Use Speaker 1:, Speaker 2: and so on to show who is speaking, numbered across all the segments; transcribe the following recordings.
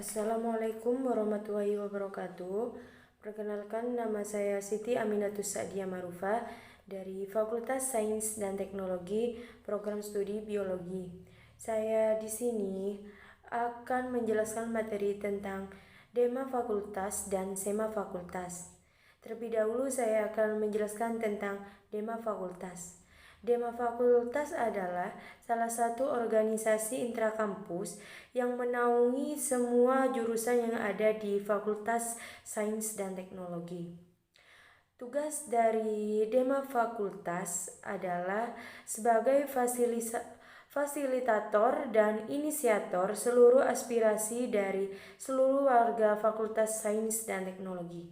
Speaker 1: Assalamualaikum warahmatullahi wabarakatuh. Perkenalkan, nama saya Siti Aminatus Sa'diyah Marufah dari Fakultas Sains dan Teknologi, Program Studi Biologi. Saya di sini akan menjelaskan materi tentang Dema Fakultas dan Sema Fakultas. Terlebih dahulu saya akan menjelaskan tentang Dema Fakultas. Dema Fakultas adalah salah satu organisasi intrakampus yang menaungi semua jurusan yang ada di Fakultas Sains dan Teknologi. Tugas dari Dema Fakultas adalah sebagai fasilitator dan inisiator seluruh aspirasi dari seluruh warga Fakultas Sains dan Teknologi.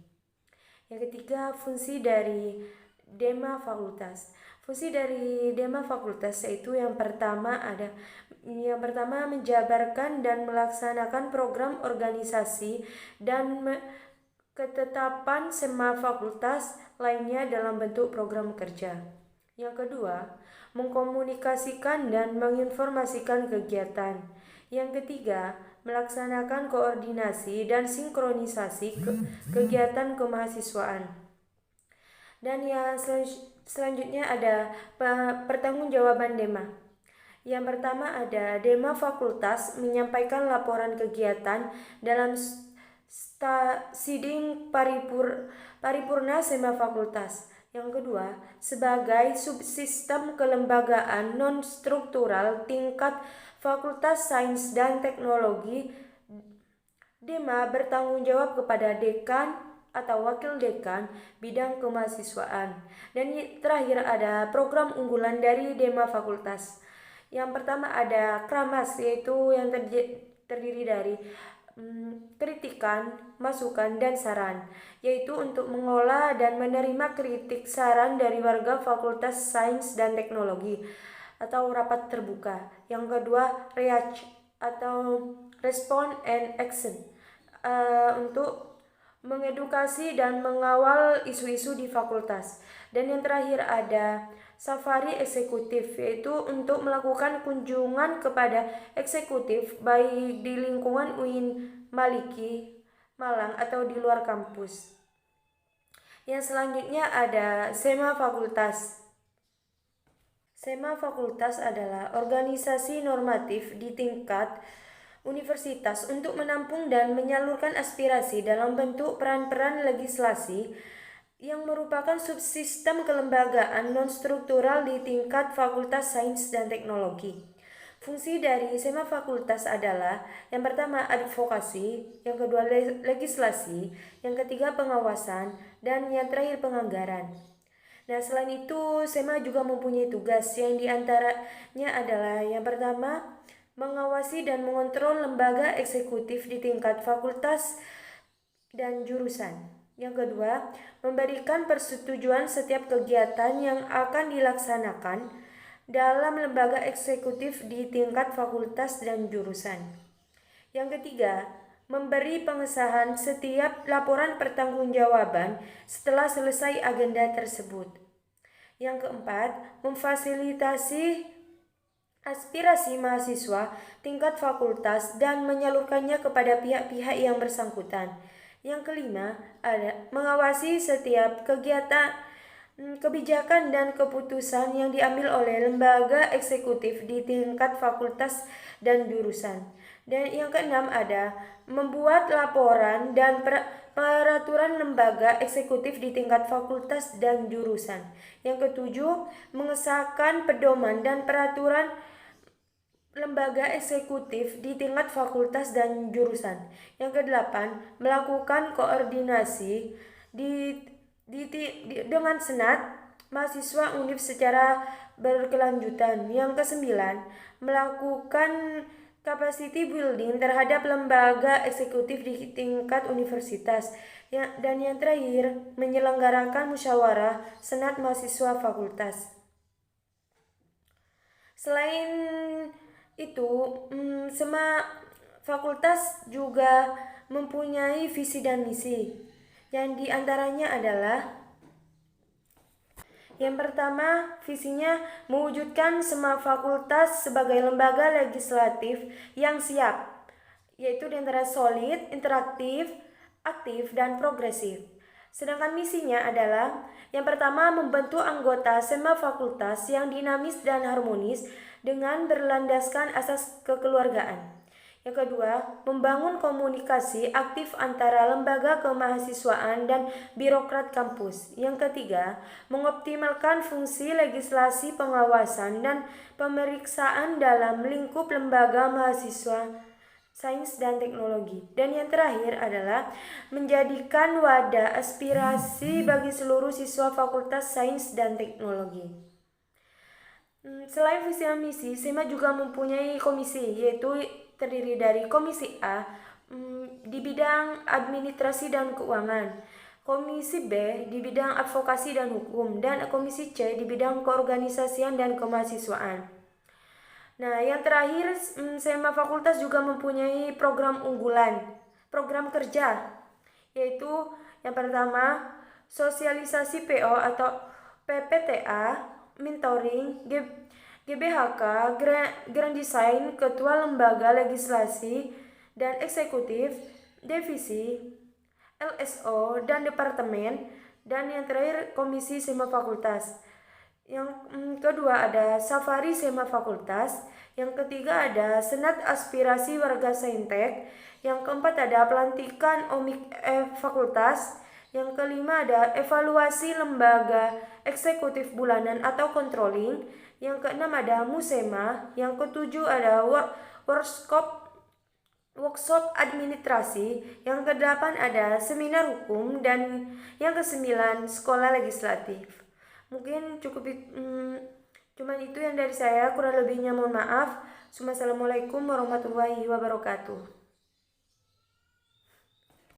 Speaker 1: Yang ketiga, fungsi dari Dema Fakultas. Fungsi dari Dema Fakultas yaitu yang pertama menjabarkan dan melaksanakan program organisasi dan ketetapan Sema Fakultas lainnya dalam bentuk program kerja. Yang kedua, mengkomunikasikan dan menginformasikan kegiatan. Yang ketiga, melaksanakan koordinasi dan sinkronisasi kegiatan kemahasiswaan. Dan yang selanjutnya ada pertanggungjawaban Dema. Yang pertama ada Dema Fakultas menyampaikan laporan kegiatan dalam sidang paripurna Sema Fakultas. Yang kedua, sebagai subsistem kelembagaan non-struktural tingkat Fakultas Sains dan Teknologi, Dema bertanggung jawab kepada dekan atau wakil dekan bidang kemahasiswaan. Dan terakhir ada program unggulan dari Dema Fakultas. Yang pertama ada Kramas, yaitu yang terdiri dari kritikan, masukan, dan saran, yaitu untuk mengolah dan menerima kritik saran dari warga Fakultas Sains dan Teknologi atau rapat terbuka. Yang kedua REACH atau Respond and Action, untuk mengedukasi dan mengawal isu-isu di fakultas. Dan yang terakhir ada safari eksekutif, yaitu untuk melakukan kunjungan kepada eksekutif baik di lingkungan UIN Maliki, Malang atau di luar kampus. Yang selanjutnya ada Sema Fakultas. Sema Fakultas adalah organisasi normatif di tingkat universitas untuk menampung dan menyalurkan aspirasi dalam bentuk peran-peran legislasi yang merupakan subsistem kelembagaan non-struktural di tingkat Fakultas Sains dan Teknologi. Fungsi dari Sema Fakultas adalah yang pertama advokasi, yang kedua legislasi, yang ketiga pengawasan, dan yang terakhir penganggaran. Nah, selain itu Sema juga mempunyai tugas yang diantaranya adalah yang pertama mengawasi dan mengontrol lembaga eksekutif di tingkat fakultas dan jurusan. Yang kedua, memberikan persetujuan setiap kegiatan yang akan dilaksanakan dalam lembaga eksekutif di tingkat fakultas dan jurusan. Yang ketiga, memberi pengesahan setiap laporan pertanggungjawaban setelah selesai agenda tersebut. Yang keempat, memfasilitasi aspirasi mahasiswa tingkat fakultas dan menyalurkannya kepada pihak-pihak yang bersangkutan. Yang kelima, ada mengawasi setiap kegiatan, kebijakan dan keputusan yang diambil oleh lembaga eksekutif di tingkat fakultas dan jurusan. Dan yang keenam ada membuat laporan dan peraturan lembaga eksekutif di tingkat fakultas dan jurusan. Yang ketujuh, mengesahkan pedoman dan peraturan lembaga eksekutif di tingkat fakultas dan jurusan. Yang kedelapan, melakukan koordinasi dengan senat mahasiswa UNIF secara berkelanjutan. Yang kesembilan, melakukan capacity building terhadap lembaga eksekutif di tingkat universitas. Dan yang terakhir, menyelenggarakan musyawarah senat mahasiswa fakultas. Selain itu, Sema Fakultas juga mempunyai visi dan misi, yang diantaranya adalah yang pertama, visinya mewujudkan Sema Fakultas sebagai lembaga legislatif yang siap, yaitu di antara solid, interaktif, aktif, dan progresif. Sedangkan misinya adalah yang pertama membentuk anggota SEMA fakultas yang dinamis dan harmonis dengan berlandaskan asas kekeluargaan. Yang kedua, membangun komunikasi aktif antara lembaga kemahasiswaan dan birokrat kampus. Yang ketiga, mengoptimalkan fungsi legislasi pengawasan dan pemeriksaan dalam lingkup lembaga mahasiswa sains dan teknologi. Dan yang terakhir adalah menjadikan wadah aspirasi bagi seluruh siswa Fakultas Sains dan Teknologi. Selain visi dan misi, SEMA juga mempunyai komisi, yaitu terdiri dari komisi A di bidang administrasi dan keuangan, komisi B di bidang advokasi dan hukum, dan komisi C di bidang keorganisasian dan kemahasiswaan. Nah, yang terakhir, SEMA Fakultas juga mempunyai program unggulan, program kerja, yaitu yang pertama, sosialisasi PO atau PPTA, mentoring, GBHK, Grand Design, Ketua Lembaga Legislasi dan Eksekutif, Divisi, LSO, dan Departemen, dan yang terakhir Komisi SEMA Fakultas. Yang kedua ada Safari SEMA Fakultas. Yang ketiga ada Senat Aspirasi Warga Saintek. Yang keempat ada Pelantikan Omik Fakultas. Yang kelima ada Evaluasi Lembaga Eksekutif Bulanan atau Controlling. Yang keenam ada Musema. Yang ketujuh ada workshop administrasi. Yang kedelapan ada seminar hukum. Dan yang kesembilan sekolah legislatif. Mungkin cuman itu yang dari saya, kurang lebihnya mohon maaf. Assalamualaikum warahmatullahi wabarakatuh.